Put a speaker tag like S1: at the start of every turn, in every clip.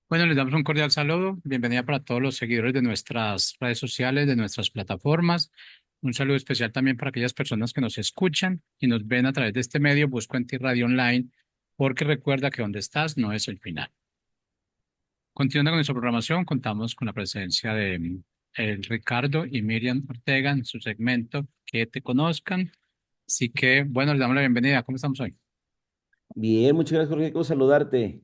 S1: Bueno, les damos un cordial saludo. Bienvenida para todos los seguidores de nuestras redes sociales, de nuestras plataformas. Un saludo especial también para aquellas personas que nos escuchan y nos ven a través de este medio. Busco en ti Radio Online, porque recuerda que donde estás no es el final. Continuando con nuestra programación, contamos con la presencia de Ricardo y Miriam Ortega en su segmento Que te conozcan. Así que, bueno, les damos la bienvenida. ¿Cómo estamos hoy?
S2: Bien, muchas gracias, Jorge. Quiero saludarte.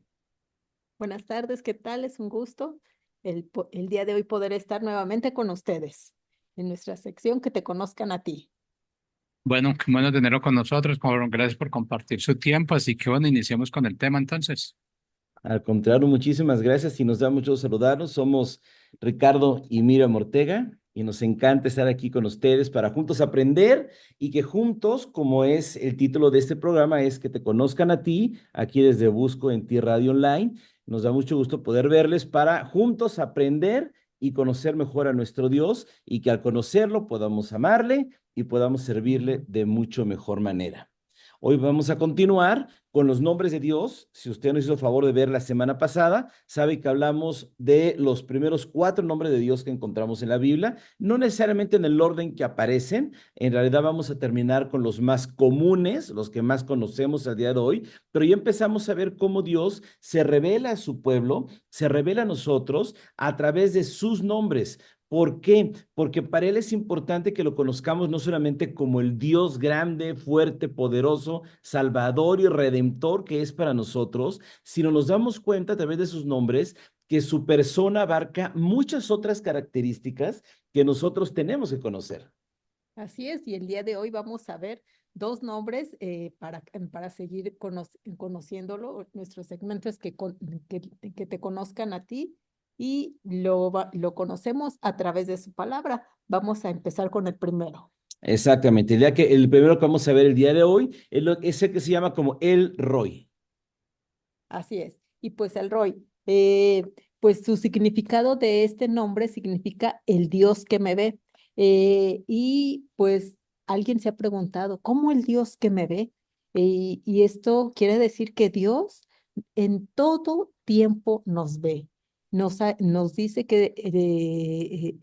S3: Buenas tardes, ¿qué tal? Es un gusto el día de hoy poder estar nuevamente con ustedes en nuestra sección Que te conozcan a ti.
S1: Bueno, qué bueno tenerlo con nosotros. Gracias por compartir su tiempo. Así que, bueno, iniciemos con el tema entonces.
S2: Al contrario, muchísimas gracias y nos da mucho saludarnos. Somos Ricardo y Miriam Ortega y nos encanta estar aquí con ustedes para juntos aprender y que juntos, como es el título de este programa, es que te conozcan a ti, aquí desde Busco en Ti Radio Online. Nos da mucho gusto poder verles para juntos aprender y conocer mejor a nuestro Dios y que al conocerlo podamos amarle y podamos servirle de mucho mejor manera. Hoy vamos a continuar con los nombres de Dios. Si usted nos hizo favor de ver la semana pasada, sabe que hablamos de los primeros 4 nombres de Dios que encontramos en la Biblia, no necesariamente en el orden que aparecen. En realidad vamos a terminar con los más comunes, los que más conocemos al día de hoy, pero ya empezamos a ver cómo Dios se revela a su pueblo, se revela a nosotros a través de sus nombres. ¿Por qué? Porque para Él es importante que lo conozcamos no solamente como el Dios grande, fuerte, poderoso, salvador y redentor que es para nosotros, sino nos damos cuenta a través de sus nombres que su persona abarca muchas otras características que nosotros tenemos que conocer.
S3: Así es, y el día de hoy vamos a ver dos nombres para seguir conociéndolo. Nuestro segmento es que te conozcan a ti y lo conocemos a través de su palabra. Vamos a empezar con el primero.
S2: Exactamente. El primero que vamos a ver el día de hoy es el que se llama como El Roy.
S3: Así es. Y pues el Roy, pues su significado de este nombre significa el Dios que me ve. Y pues alguien se ha preguntado, ¿cómo el Dios que me ve? Y esto quiere decir que Dios en todo tiempo nos ve. Nos dice que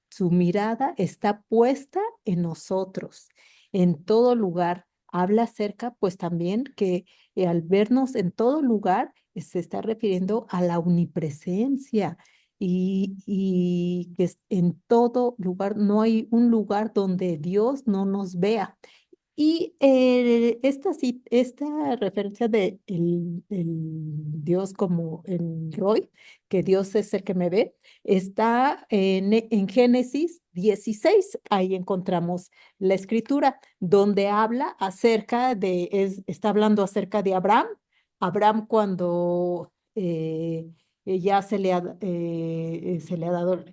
S3: su mirada está puesta en nosotros, en todo lugar. Habla acerca, pues también que al vernos en todo lugar, se está refiriendo a la omnipresencia y que en todo lugar, no hay un lugar donde Dios no nos vea. Y esta referencia de el Dios como el Roy, que Dios es el que me ve, está en Génesis 16. Ahí encontramos la escritura, donde habla acerca está hablando acerca de Abraham. Abraham cuando ya se le ha dado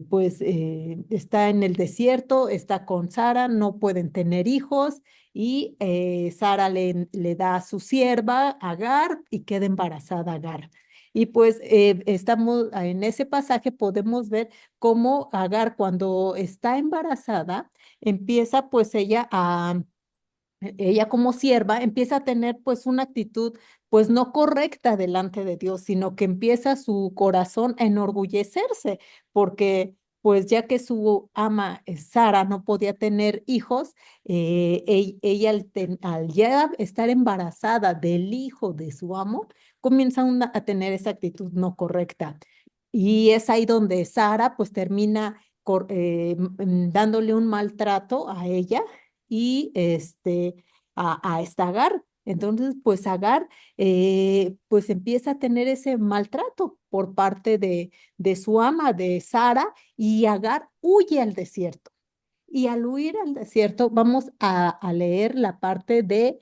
S3: pues está en el desierto, está con Sara, no pueden tener hijos y Sara le da a su sierva Agar y queda embarazada Agar. Y pues estamos en ese pasaje, podemos ver cómo Agar cuando está embarazada, empieza pues ella como sierva empieza a tener pues una actitud pues no correcta delante de Dios, sino que empieza su corazón a enorgullecerse, porque pues ya que su ama Sara no podía tener hijos, ella al ya estar embarazada del hijo de su amo, comienza a tener esa actitud no correcta. Y es ahí donde Sara pues termina dándole un maltrato a ella y a esta Agar. Entonces, pues Agar pues empieza a tener ese maltrato por parte de su ama, de Sara, y Agar huye al desierto. Y al huir al desierto, vamos a leer la parte de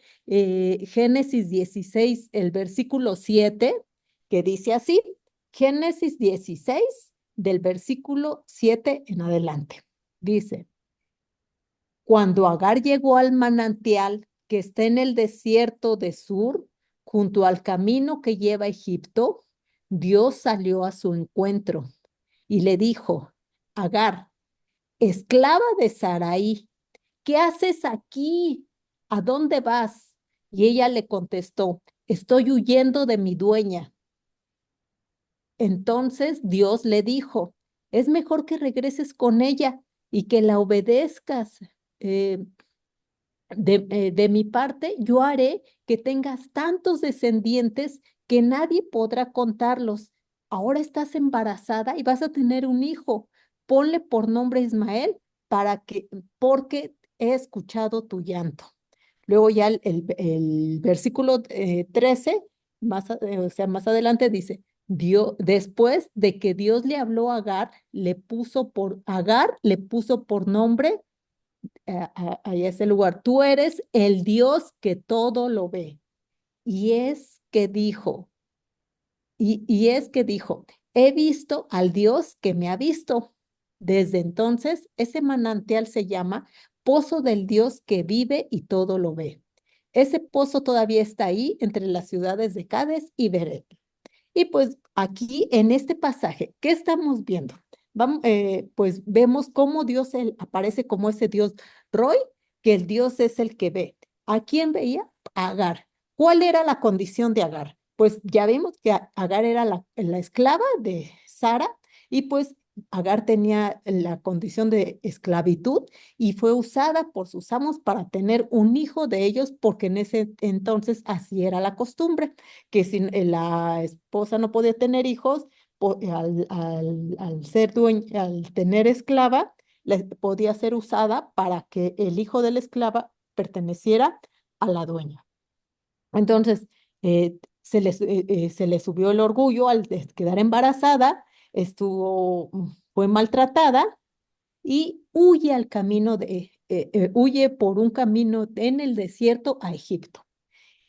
S3: Génesis 16, el versículo 7, que dice así, Génesis 16, del versículo 7 en adelante. Dice, cuando Agar llegó al manantial que está en el desierto de Sur, junto al camino que lleva a Egipto, Dios salió a su encuentro y le dijo, Agar, esclava de Sarai, ¿qué haces aquí? ¿A dónde vas? Y ella le contestó, estoy huyendo de mi dueña. Entonces Dios le dijo, es mejor que regreses con ella y que la obedezcas. Eh, de mi parte, yo haré que tengas tantos descendientes que nadie podrá contarlos. Ahora estás embarazada y vas a tener un hijo. Ponle por nombre Ismael porque he escuchado tu llanto. Luego ya el versículo 13, o sea, más adelante dice, después de que Dios le habló a Agar le puso por nombre ahí es el lugar. Tú eres el Dios que todo lo ve. Y es que dijo, y es que dijo, he visto al Dios que me ha visto. Desde entonces, ese manantial se llama Pozo del Dios que vive y todo lo ve. Ese pozo todavía está ahí entre las ciudades de Cades y Beret. Y pues aquí en este pasaje, ¿qué estamos viendo? Pues vemos cómo Dios aparece como ese Dios Roy, que el Dios es el que ve. ¿A quién veía? A Agar. ¿Cuál era la condición de Agar? Pues ya vimos que Agar era la esclava de Sara y pues Agar tenía la condición de esclavitud y fue usada por sus amos para tener un hijo de ellos porque en ese entonces así era la costumbre que si la esposa no podía tener hijos, al ser dueña, al tener esclava, podía ser usada para que el hijo de la esclava perteneciera a la dueña. Entonces, se le subió el orgullo al quedar embarazada, fue maltratada y huye por un camino en el desierto a Egipto.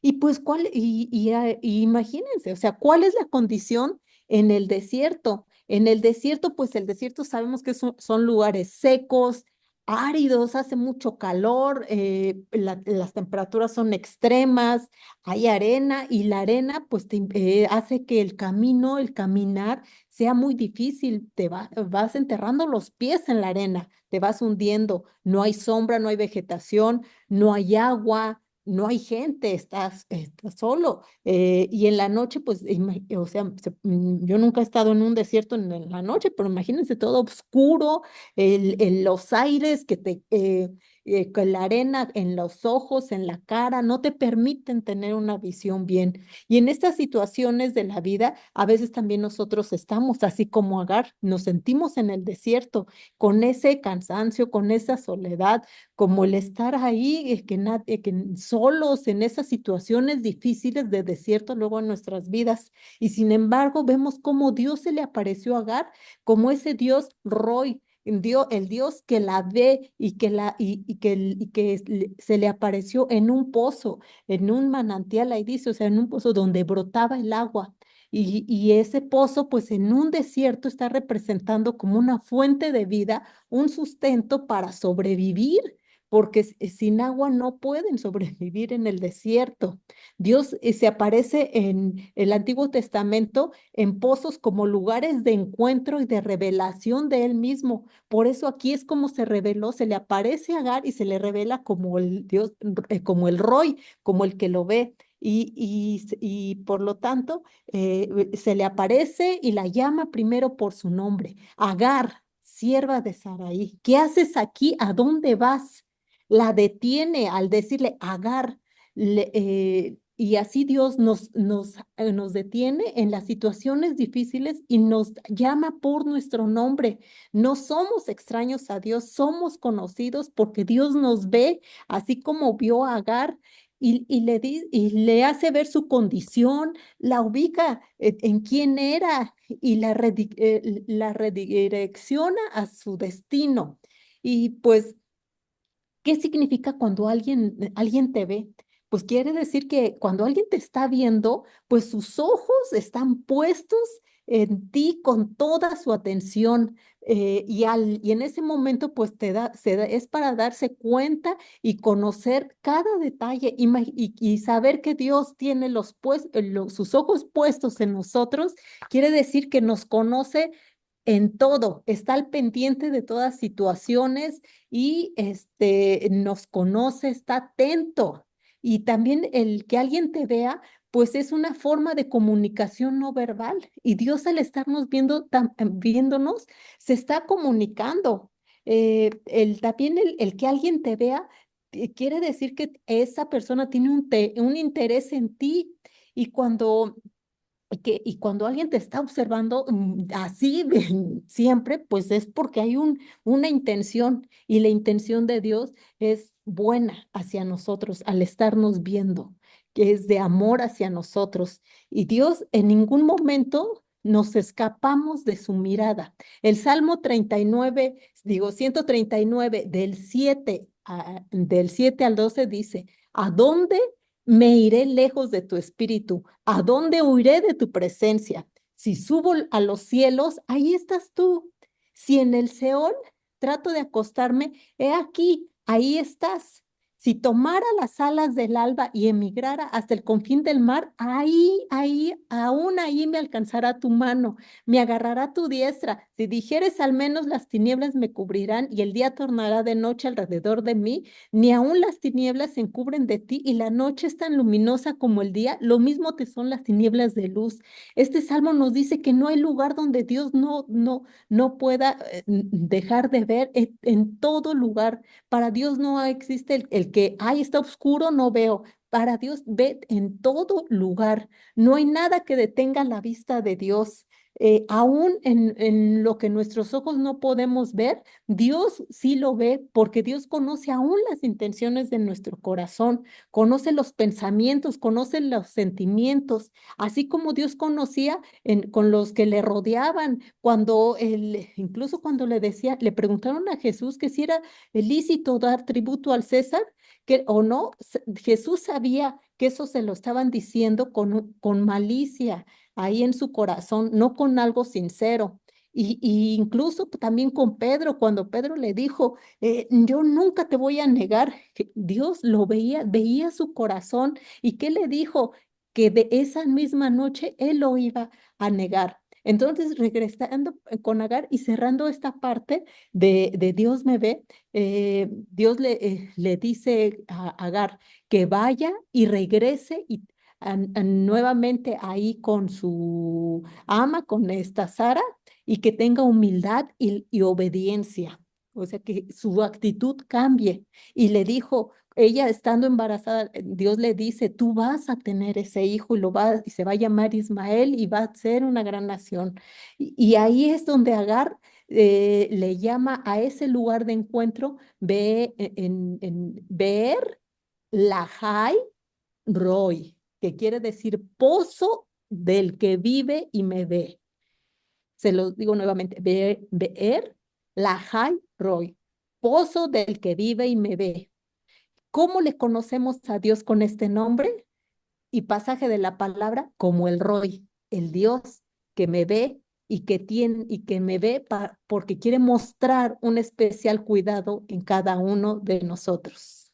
S3: Y pues, y imagínense, o sea, ¿cuál es la condición en el desierto? En el desierto, pues el desierto sabemos que son lugares secos, áridos, hace mucho calor, las temperaturas son extremas, hay arena y la arena pues hace que el caminar sea muy difícil, vas enterrando los pies en la arena, te vas hundiendo, no hay sombra, no hay vegetación, no hay agua, no hay gente, estás solo. Y en la noche, pues, o sea, yo nunca he estado en un desierto en la noche, pero imagínense todo oscuro, los aires con la arena en los ojos, en la cara, no te permiten tener una visión bien. Y en estas situaciones de la vida, a veces también nosotros estamos así como Agar, nos sentimos en el desierto, con ese cansancio, con esa soledad como el estar ahí, que solos en esas situaciones difíciles de desierto luego en nuestras vidas. Y sin embargo, vemos cómo Dios se le apareció a Agar como ese Dios Roy, el Dios que la ve y que se le apareció en un pozo, en un manantial, ahí dice, o sea, en un pozo donde brotaba el agua. Y ese pozo, pues en un desierto está representando como una fuente de vida, un sustento para sobrevivir porque sin agua no pueden sobrevivir en el desierto. Dios se aparece en el Antiguo Testamento en pozos como lugares de encuentro y de revelación de Él mismo. Por eso aquí es como se reveló, se le aparece a Agar y se le revela como el Dios, como el Roy, como el que lo ve. Y por lo tanto, se le aparece y la llama primero por su nombre, Agar, sierva de Saraí. ¿Qué haces aquí? ¿A dónde vas? La detiene al decirle Agar, y así Dios nos detiene en las situaciones difíciles y nos llama por nuestro nombre. No somos extraños a Dios, somos conocidos porque Dios nos ve, así como vio a Agar. Y le hace ver su condición, la ubica en quién era y la redirecciona a su destino. Y pues ¿qué significa cuando alguien te ve? Pues quiere decir que cuando alguien te está viendo, pues sus ojos están puestos en ti con toda su atención y en ese momento pues es para darse cuenta y conocer cada detalle y saber que Dios tiene sus ojos puestos en nosotros, quiere decir que nos conoce en todo, está al pendiente de todas situaciones y nos conoce, está atento. Y también el que alguien te vea, pues es una forma de comunicación no verbal. Y Dios al estarnos viéndonos, se está comunicando. También el que alguien te vea, quiere decir que esa persona tiene un interés en ti. Y cuando alguien te está observando así siempre, pues es porque hay una intención, y la intención de Dios es buena hacia nosotros al estarnos viendo, que es de amor hacia nosotros. Y Dios en ningún momento nos escapamos de su mirada. El Salmo 39, digo 139, del 7 al 12 dice: ¿a dónde me iré lejos de tu espíritu? ¿A dónde huiré de tu presencia? Si subo a los cielos, ahí estás tú. Si en el Seol trato de acostarme, he aquí, ahí estás. Si tomara las alas del alba y emigrara hasta el confín del mar, aún ahí me alcanzará tu mano, me agarrará tu diestra. Si dijeres, al menos las tinieblas me cubrirán y el día tornará de noche alrededor de mí, ni aun las tinieblas se encubren de ti y la noche es tan luminosa como el día, lo mismo te son las tinieblas de luz. Este salmo nos dice que no hay lugar donde Dios no pueda dejar de ver en todo lugar. Para Dios no existe el que, ay, está oscuro, no veo. Para Dios ve en todo lugar. No hay nada que detenga la vista de Dios. Aún en lo que nuestros ojos no podemos ver, Dios sí lo ve, porque Dios conoce aún las intenciones de nuestro corazón, conoce los pensamientos, conoce los sentimientos, así como Dios conocía con los que le rodeaban, incluso cuando le preguntaron a Jesús que si era lícito dar tributo al César, que o no, Jesús sabía que eso se lo estaban diciendo con malicia ahí en su corazón, no con algo sincero. Y incluso también con Pedro, cuando Pedro le dijo, yo nunca te voy a negar, que Dios lo veía su corazón. ¿Y qué le dijo? Que de esa misma noche él lo iba a negar. Entonces, regresando con Agar y cerrando esta parte de Dios me ve, Dios le dice a Agar que vaya y regrese nuevamente ahí con su ama, con esta Sara, y que tenga humildad y obediencia. O sea, que su actitud cambie. Y le dijo, ella estando embarazada, Dios le dice, tú vas a tener ese hijo y se va a llamar Ismael y va a ser una gran nación. Y ahí es donde Agar le llama a ese lugar de encuentro, en Beer Lahai Roy, que quiere decir pozo del que vive y me ve. Se lo digo nuevamente, Beer Lahai Roy, pozo del que vive y me ve. ¿Cómo le conocemos a Dios con este nombre? Y pasaje de la palabra, como el Roy, el Dios que me ve y que me ve porque quiere mostrar un especial cuidado en cada uno de nosotros.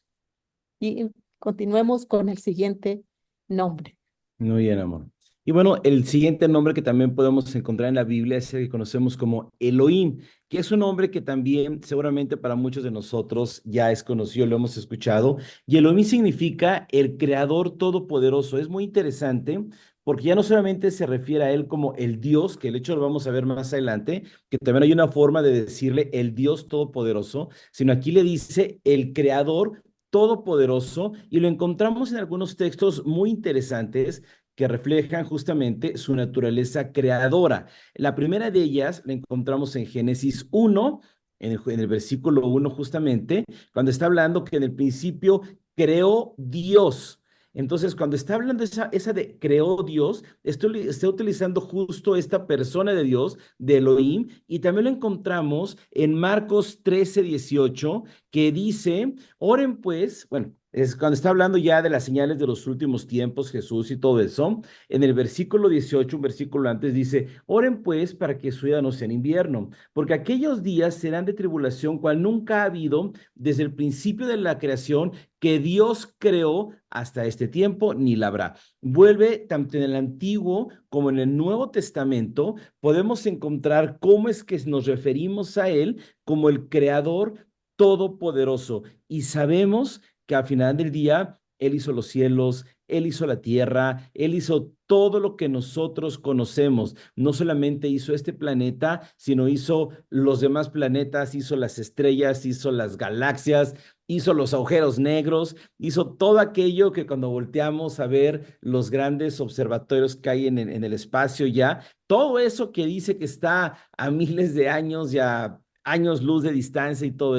S3: Y continuemos con el siguiente nombre.
S2: Muy bien, amor. Y bueno, el siguiente nombre que también podemos encontrar en la Biblia es el que conocemos como Elohim, que es un nombre que también seguramente para muchos de nosotros ya es conocido, lo hemos escuchado. Y Elohim significa el Creador Todopoderoso. Es muy interesante porque ya no solamente se refiere a él como el Dios, que el hecho lo vamos a ver más adelante, que también hay una forma de decirle el Dios Todopoderoso, sino aquí le dice el Creador Todopoderoso, y lo encontramos en algunos textos muy interesantes que reflejan justamente su naturaleza creadora. La primera de ellas la encontramos en Génesis 1, en el versículo 1 justamente, cuando está hablando que en el principio creó Dios. Entonces, cuando está hablando esa de creó Dios, está utilizando justo esta persona de Dios, de Elohim, y también lo encontramos en Marcos 13:18, que dice, oren pues, bueno, es cuando está hablando ya de las señales de los últimos tiempos, Jesús y todo eso. En el versículo 18, un versículo antes, dice, oren pues para que su vida no sea en invierno, porque aquellos días serán de tribulación cual nunca ha habido desde el principio de la creación que Dios creó hasta este tiempo, ni la habrá. Vuelve tanto en el Antiguo como en el Nuevo Testamento, podemos encontrar cómo es que nos referimos a Él como el Creador Todopoderoso. Y sabemos que al final del día Él hizo los cielos, Él hizo la tierra, Él hizo todo lo que nosotros conocemos. No solamente hizo este planeta, sino hizo los demás planetas, hizo las estrellas, hizo las galaxias, hizo los agujeros negros, hizo todo aquello que cuando volteamos a ver los grandes observatorios que hay en el espacio ya, todo eso que dice que está a miles de años y a años luz de distancia y todo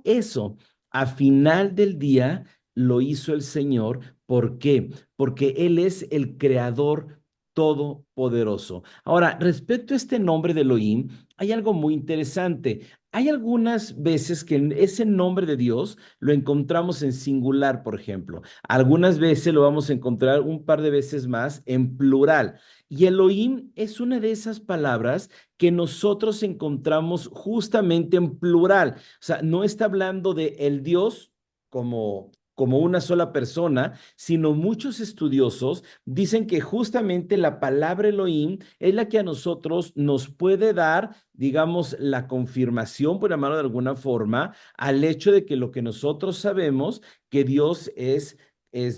S2: eso a final del día lo hizo el Señor. ¿Por qué? Porque Él es el creador todopoderoso. Ahora, respecto a este nombre de Elohim, hay algo muy interesante. Hay algunas veces que ese nombre de Dios lo encontramos en singular, por ejemplo. Algunas veces lo vamos a encontrar un par de veces más en plural. Y Elohim es una de esas palabras que nosotros encontramos justamente en plural. O sea, no está hablando de el Dios como una sola persona, sino muchos estudiosos dicen que justamente la palabra Elohim es la que a nosotros nos puede dar, digamos, la confirmación, por llamarlo de alguna forma, al hecho de que lo que nosotros sabemos, que Dios es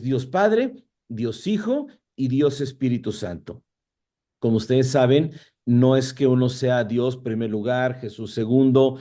S2: Dios Padre, Dios Hijo y Dios Espíritu Santo. Como ustedes saben, no es que uno sea Dios primer lugar, Jesús segundo,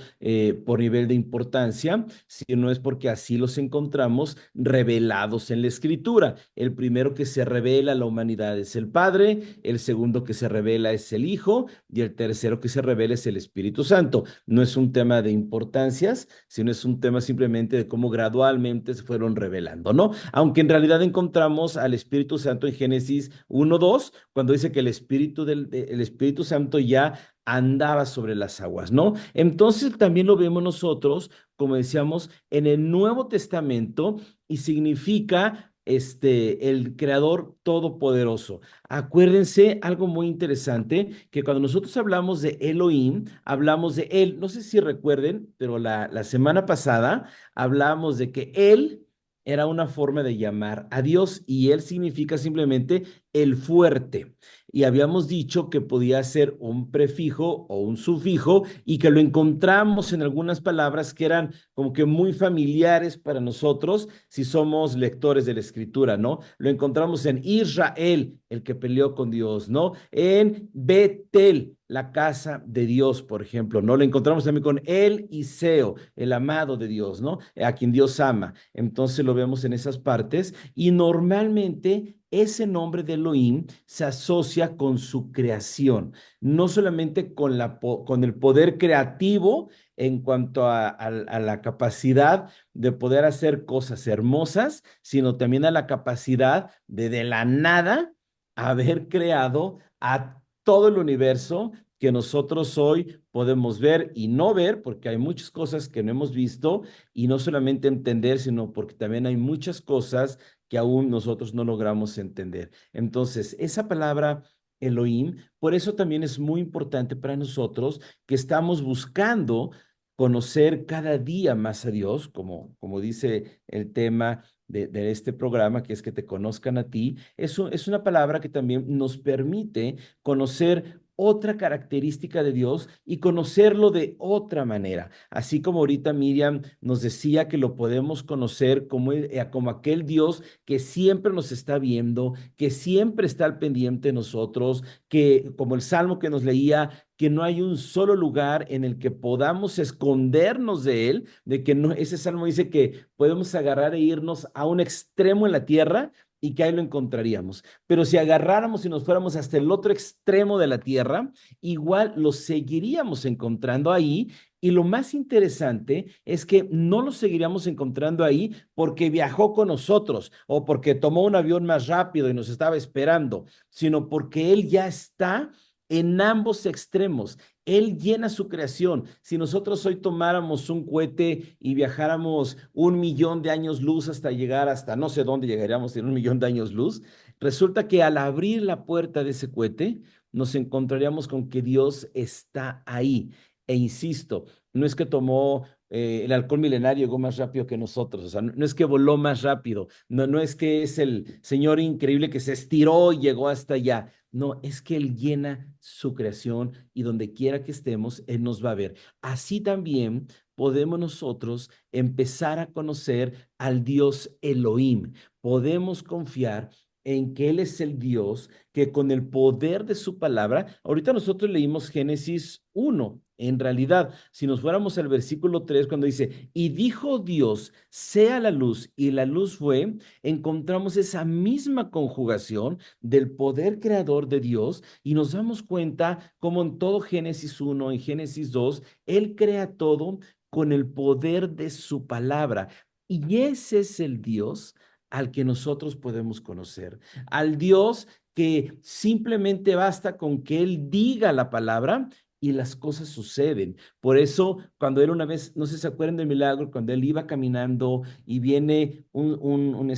S2: por nivel de importancia, sino es porque así los encontramos revelados en la Escritura. El primero que se revela a la humanidad es el Padre, el segundo que se revela es el Hijo y el tercero que se revela es el Espíritu Santo. No es un tema de importancias, sino es un tema simplemente de cómo gradualmente se fueron revelando, ¿no? Aunque en realidad encontramos al Espíritu Santo en Génesis 1:2, cuando dice que el Espíritu Santo ya andaba sobre las aguas, ¿no? Entonces también lo vemos nosotros, como decíamos, en el Nuevo Testamento y significa el Creador Todopoderoso. Acuérdense algo muy interesante, que cuando nosotros hablamos de Elohim, hablamos de Él. No sé si recuerden, pero la semana pasada hablamos de que Él era una forma de llamar a Dios y Él significa simplemente el fuerte. Y habíamos dicho que podía ser un prefijo o un sufijo y que lo encontramos en algunas palabras que eran como que muy familiares para nosotros si somos lectores de la escritura, ¿no? Lo encontramos en Israel, el que peleó con Dios, ¿no? En Betel, la casa de Dios, por ejemplo, ¿no? Lo encontramos también con Eliseo, el amado de Dios, ¿no? A quien Dios ama. Entonces lo vemos en esas partes y normalmente ese nombre de Elohim se asocia con su creación, no solamente con el poder creativo en cuanto a la capacidad de poder hacer cosas hermosas, sino también a la capacidad de la nada haber creado a todo el universo que nosotros hoy podemos ver y no ver, porque hay muchas cosas que no hemos visto, y no solamente entender, sino porque también hay muchas cosas que aún nosotros no logramos entender. Entonces, esa palabra Elohim, por eso también es muy importante para nosotros que estamos buscando conocer cada día más a Dios, como dice el tema de este programa, que es que te conozcan a ti. Es una palabra que también nos permite conocer otra característica de Dios y conocerlo de otra manera. Así como ahorita Miriam nos decía que lo podemos conocer como aquel Dios que siempre nos está viendo, que siempre está al pendiente de nosotros, que como el salmo que nos leía, que no hay un solo lugar en el que podamos escondernos de él, de que no, ese salmo dice que podemos agarrar e irnos a un extremo en la tierra y que ahí lo encontraríamos. Pero si agarráramos y nos fuéramos hasta el otro extremo de la tierra, igual lo seguiríamos encontrando ahí. Y lo más interesante es que no lo seguiríamos encontrando ahí porque viajó con nosotros o porque tomó un avión más rápido y nos estaba esperando, sino porque Él ya está en ambos extremos. Él llena su creación. Si nosotros hoy tomáramos un cohete y viajáramos 1 millón de años luz hasta llegar hasta no sé dónde llegaríamos en 1 millón de años luz, resulta que al abrir la puerta de ese cohete, nos encontraríamos con que Dios está ahí. E insisto, no es que tomó el halcón milenario llegó más rápido que nosotros. O sea, no es que voló más rápido, no es que es el Señor increíble que se estiró y llegó hasta allá. No, es que Él llena su creación y donde quiera que estemos, Él nos va a ver. Así también podemos nosotros empezar a conocer al Dios Elohim. Podemos confiar en que Él es el Dios que con el poder de su palabra, ahorita nosotros leímos Génesis 1, en realidad, si nos fuéramos al versículo 3, cuando dice, y dijo Dios, sea la luz, y la luz fue, encontramos esa misma conjugación del poder creador de Dios y nos damos cuenta como en todo Génesis 1, en Génesis 2, Él crea todo con el poder de su palabra. Y ese es el Dios al que nosotros podemos conocer, al Dios que simplemente basta con que Él diga la palabra y las cosas suceden. Por eso, cuando Él una vez, no sé si se acuerdan del milagro, cuando Él iba caminando y viene un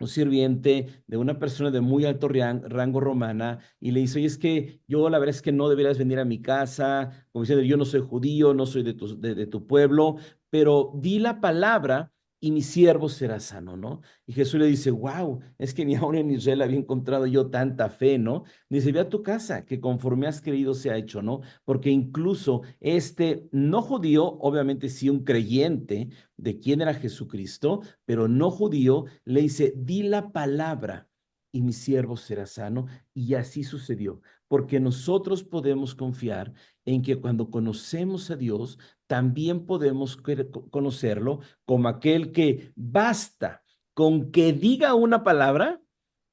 S2: sirviente de una persona de muy alto rango romana y le dice, oye, es que yo la verdad es que no deberías venir a mi casa, como diciendo, yo no soy judío, no soy de tu pueblo, pero di la palabra y mi siervo será sano, ¿no? Y Jesús le dice, wow, es que ni aún en Israel había encontrado yo tanta fe, ¿no? Dice, ve a tu casa, que conforme has creído se ha hecho, ¿no? Porque incluso este no judío, obviamente sí un creyente de quién era Jesucristo, pero no judío, le dice, di la palabra y mi siervo será sano. Y así sucedió, porque nosotros podemos confiar en que cuando conocemos a Dios, también podemos conocerlo como aquel que basta con que diga una palabra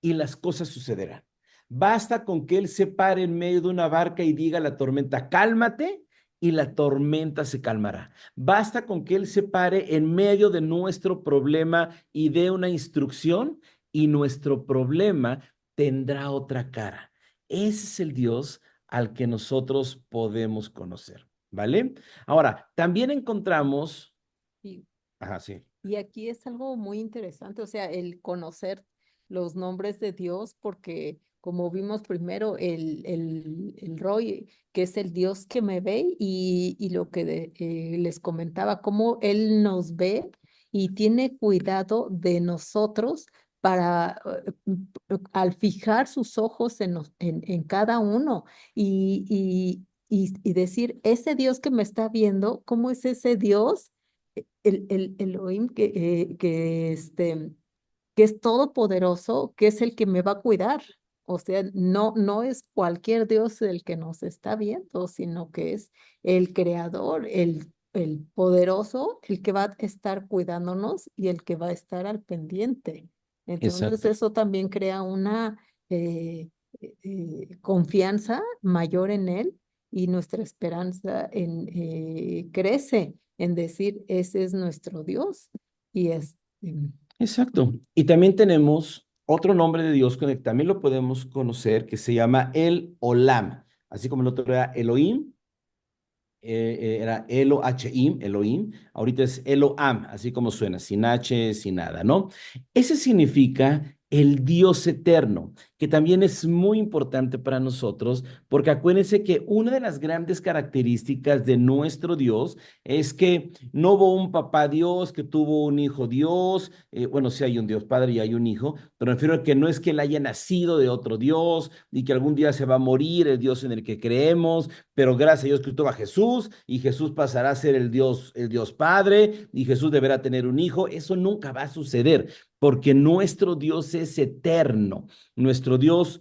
S2: y las cosas sucederán. Basta con que Él se pare en medio de una barca y diga a la tormenta, cálmate, y la tormenta se calmará. Basta con que Él se pare en medio de nuestro problema y dé una instrucción y nuestro problema tendrá otra cara. Ese es el Dios al que nosotros podemos conocer, ¿vale? Ahora, también encontramos,
S3: Y,
S2: ajá, sí,
S3: y aquí es algo muy interesante, o sea, el conocer los nombres de Dios, porque como vimos primero, el Roy, que es el Dios que me ve, y lo que les comentaba, cómo Él nos ve y tiene cuidado de nosotros para, al fijar sus ojos en cada uno y decir, ese Dios que me está viendo, ¿cómo es ese Dios? El Elohim que es todopoderoso, que es el que me va a cuidar. O sea, no es cualquier Dios el que nos está viendo, sino que es el creador, el poderoso, el que va a estar cuidándonos y el que va a estar al pendiente. Entonces,
S2: exacto.
S3: eso también crea una confianza mayor en él y nuestra esperanza crece en decir, ese es nuestro Dios. Y
S2: Exacto. Y también tenemos otro nombre de Dios con el que también lo podemos conocer, que se llama el Olam, así como el otro era Elohim, era Elohim, Elohim, ahorita es Eloam, así como suena, sin H, sin nada, ¿no? Ese significa el Dios eterno, que también es muy importante para nosotros, porque acuérdense que una de las grandes características de nuestro Dios es que no hubo un papá Dios que tuvo un hijo Dios, bueno, sí hay un Dios Padre y hay un hijo, pero me refiero a que no es que él haya nacido de otro Dios y que algún día se va a morir el Dios en el que creemos, pero gracias a Dios que tuvo a Jesús y Jesús pasará a ser el Dios Padre y Jesús deberá tener un hijo. Eso nunca va a suceder porque nuestro Dios es eterno. Nuestro Dios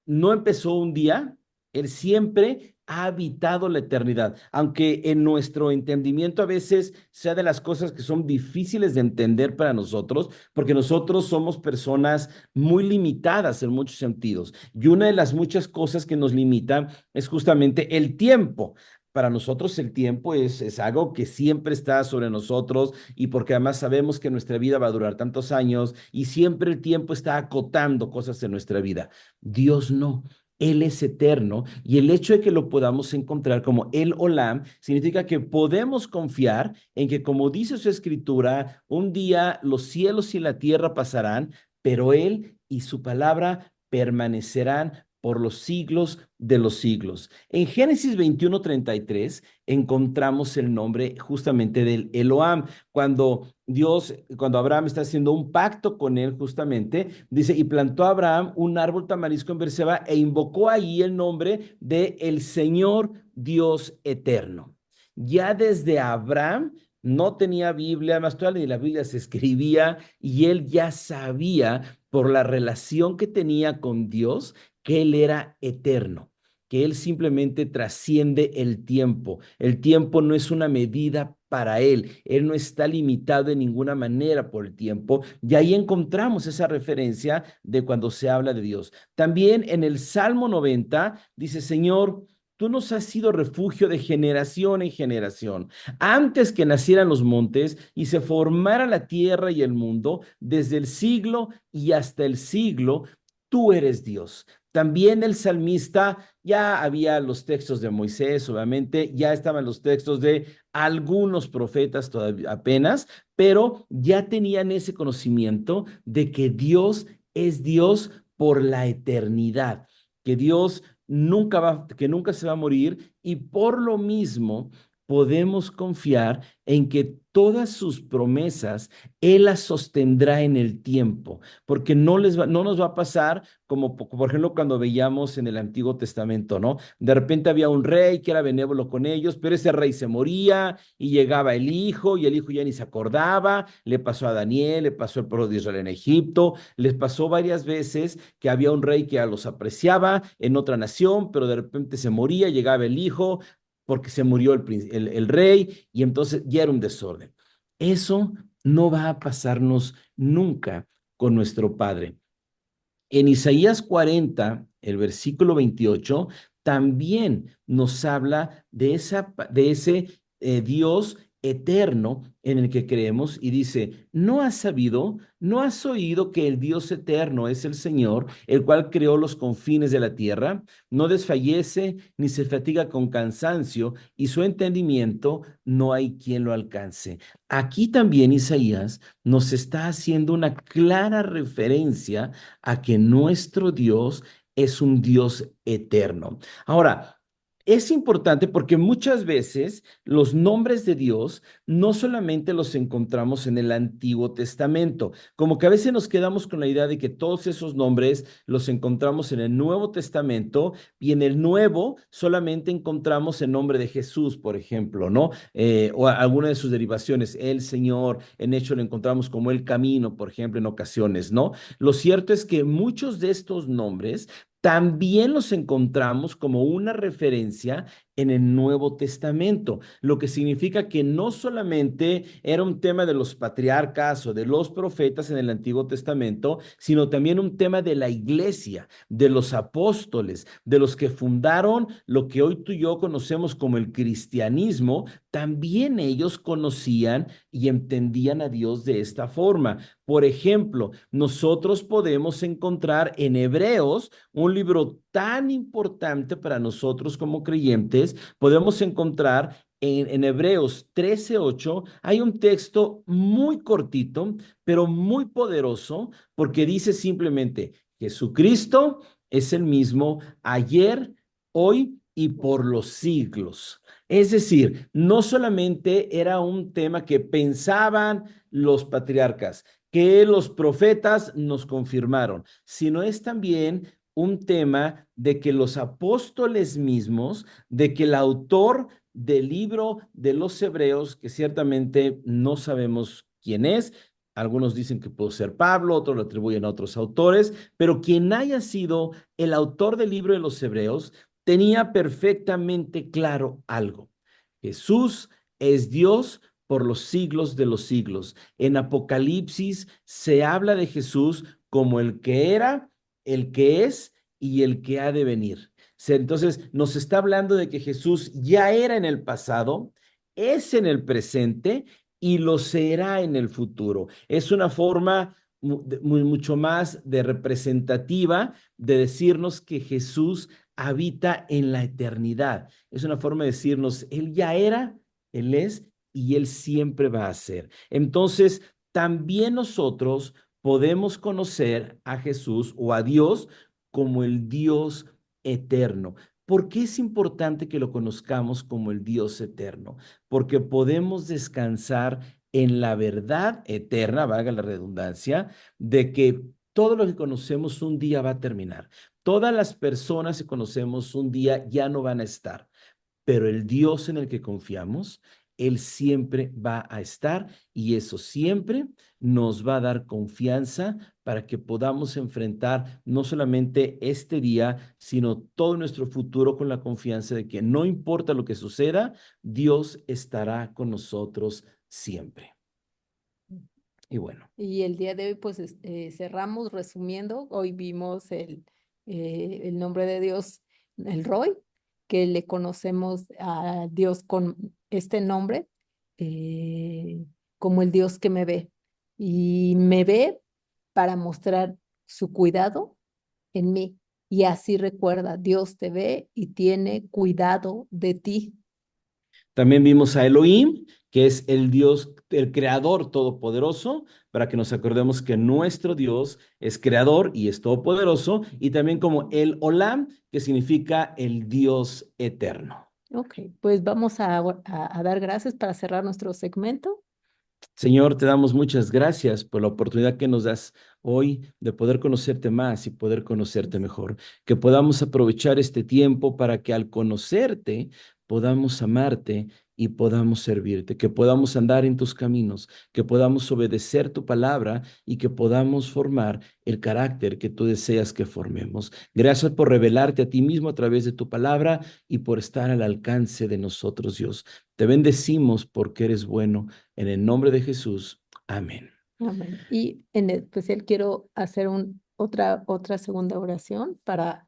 S2: no empezó un día, Él siempre ha habitado la eternidad, aunque en nuestro entendimiento a veces sea de las cosas que son difíciles de entender para nosotros, porque nosotros somos personas muy limitadas en muchos sentidos. Y una de las muchas cosas que nos limita es justamente el tiempo. Para nosotros el tiempo es algo que siempre está sobre nosotros y porque además sabemos que nuestra vida va a durar tantos años y siempre el tiempo está acotando cosas en nuestra vida. Dios no. Él es eterno y el hecho de que lo podamos encontrar como el Olam significa que podemos confiar en que, como dice su escritura, un día los cielos y la tierra pasarán, pero Él y su palabra permanecerán por los siglos de los siglos. En Génesis 21:33 encontramos el nombre justamente del Eloham. Cuando Abraham está haciendo un pacto con él justamente, dice, y plantó Abraham un árbol tamarisco en Berseba e invocó ahí el nombre de el Señor Dios eterno. Ya desde Abraham no tenía Biblia, más todavía ni la Biblia se escribía, y él ya sabía por la relación que tenía con Dios que él era eterno, que él simplemente trasciende el tiempo. El tiempo no es una medida para él no está limitado en ninguna manera por el tiempo, y ahí encontramos esa referencia de cuando se habla de Dios. También en el Salmo 90 dice, Señor, tú nos has sido refugio de generación en generación. Antes que nacieran los montes y se formara la tierra y el mundo, desde el siglo y hasta el siglo, tú eres Dios. También el salmista, ya había los textos de Moisés, obviamente, ya estaban los textos de algunos profetas todavía apenas, pero ya tenían ese conocimiento de que Dios es Dios por la eternidad, que Dios que nunca se va a morir, y por lo mismo podemos confiar en que todas sus promesas Él las sostendrá en el tiempo, porque no nos va a pasar como, por ejemplo, cuando veíamos en el Antiguo Testamento, ¿no? De repente había un rey que era benévolo con ellos, pero ese rey se moría y llegaba el hijo, y el hijo ya ni se acordaba. Le pasó a Daniel, le pasó al pueblo de Israel en Egipto, les pasó varias veces que había un rey que los apreciaba en otra nación, pero de repente se moría, llegaba el hijo, porque se murió el rey, y entonces ya era un desorden. Eso no va a pasarnos nunca con nuestro Padre. En Isaías 40, el versículo 28, también nos habla de ese Dios eterno en el que creemos, y dice, ¿no has sabido, no has oído que el Dios eterno es el Señor, el cual creó los confines de la tierra? No desfallece ni se fatiga con cansancio, y su entendimiento no hay quien lo alcance. Aquí también Isaías nos está haciendo una clara referencia a que nuestro Dios es un Dios eterno. Ahora, es importante porque muchas veces los nombres de Dios no solamente los encontramos en el Antiguo Testamento, como que a veces nos quedamos con la idea de que todos esos nombres los encontramos en el Nuevo Testamento, y en el Nuevo solamente encontramos el nombre de Jesús, por ejemplo, ¿no? O alguna de sus derivaciones, el Señor, en hecho lo encontramos como el camino, por ejemplo, en ocasiones, ¿no? Lo cierto es que muchos de estos nombres también los encontramos como una referencia en el Nuevo Testamento, lo que significa que no solamente era un tema de los patriarcas o de los profetas en el Antiguo Testamento, sino también un tema de la iglesia, de los apóstoles, de los que fundaron lo que hoy tú y yo conocemos como el cristianismo. También ellos conocían y entendían a Dios de esta forma. Por ejemplo, nosotros podemos encontrar en Hebreos, un libro tan importante para nosotros como creyentes, podemos encontrar en Hebreos 13:8, hay un texto muy cortito, pero muy poderoso, porque dice simplemente, Jesucristo es el mismo ayer, hoy y por los siglos. Es decir, no solamente era un tema que pensaban los patriarcas, que los profetas nos confirmaron, sino es también un tema de que los apóstoles mismos, de que el autor del libro de los Hebreos, que ciertamente no sabemos quién es, algunos dicen que puede ser Pablo, otros lo atribuyen a otros autores, pero quien haya sido el autor del libro de los Hebreos tenía perfectamente claro algo. Jesús es Dios por los siglos de los siglos. En Apocalipsis se habla de Jesús como el que era, el que es y el que ha de venir. Entonces, nos está hablando de que Jesús ya era en el pasado, es en el presente y lo será en el futuro. Es una forma mucho más de representativa de decirnos que Jesús habita en la eternidad. Es una forma de decirnos, Él ya era, Él es y Él siempre va a ser. Entonces, también nosotros podemos conocer a Jesús o a Dios como el Dios eterno. ¿Por qué es importante que lo conozcamos como el Dios eterno? Porque podemos descansar en la verdad eterna, valga la redundancia, de que todo lo que conocemos un día va a terminar. Todas las personas que conocemos un día ya no van a estar, pero el Dios en el que confiamos, Él siempre va a estar y eso siempre nos va a dar confianza para que podamos enfrentar no solamente este día, sino todo nuestro futuro con la confianza de que no importa lo que suceda, Dios estará con nosotros siempre. Y bueno,
S3: Y el día de hoy, pues cerramos resumiendo. Hoy vimos el nombre de Dios, el Roy, que le conocemos a Dios con este nombre, eh, como el Dios que me ve. Y me ve para mostrar su cuidado en mí. Y así recuerda, Dios te ve y tiene cuidado de ti.
S2: también vimos a Elohim, que es el Dios, el creador todopoderoso, para que nos acordemos que nuestro Dios es creador y es todopoderoso, y también como el Olam, que significa el Dios eterno.
S3: Ok, pues vamos a dar gracias para cerrar nuestro segmento.
S2: Señor, te damos muchas gracias por la oportunidad que nos das hoy de poder conocerte más y poder conocerte mejor. Que podamos aprovechar este tiempo para que al conocerte podamos amarte y podamos servirte, que podamos andar en tus caminos, que podamos obedecer tu palabra y que podamos formar el carácter que tú deseas que formemos. Gracias por revelarte a ti mismo a través de tu palabra y por estar al alcance de nosotros, Dios. Te bendecimos porque eres bueno. En el nombre de Jesús. Amén.
S3: Amén. Y en especial quiero hacer otra segunda oración para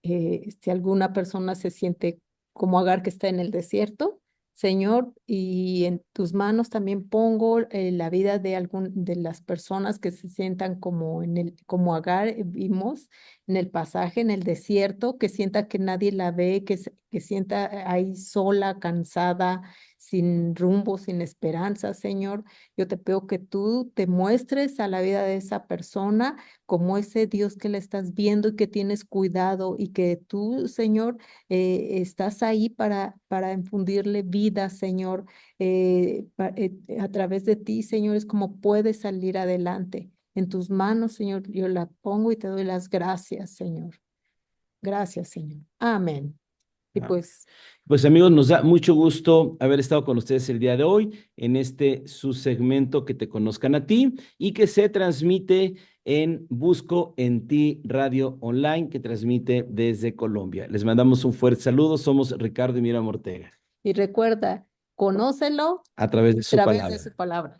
S3: si alguna persona se siente como Agar que está en el desierto, Señor, y en tus manos también pongo la vida de las personas que se sientan como como Agar vimos en el pasaje, en el desierto, que sienta que nadie la ve, que sienta ahí sola, cansada, sin rumbo, sin esperanza, Señor. Yo te pido que tú te muestres a la vida de esa persona como ese Dios que le estás viendo y que tienes cuidado y que tú, Señor, estás ahí para infundirle vida, Señor. A través de ti, Señor, es como puedes salir adelante. En tus manos, Señor, yo la pongo y te doy las gracias, Señor. Gracias, Señor. Amén. Y
S2: Ah,
S3: pues,
S2: Pues amigos, nos da mucho gusto haber estado con ustedes el día de hoy en este su segmento que te conozcan a ti y que se transmite en Busco en Ti Radio Online, que transmite desde Colombia. Les mandamos un fuerte saludo. Somos Ricardo y Miriam Ortega
S3: y recuerda, conócelo
S2: a través de
S3: a
S2: su
S3: través de
S2: palabra.
S3: su palabra.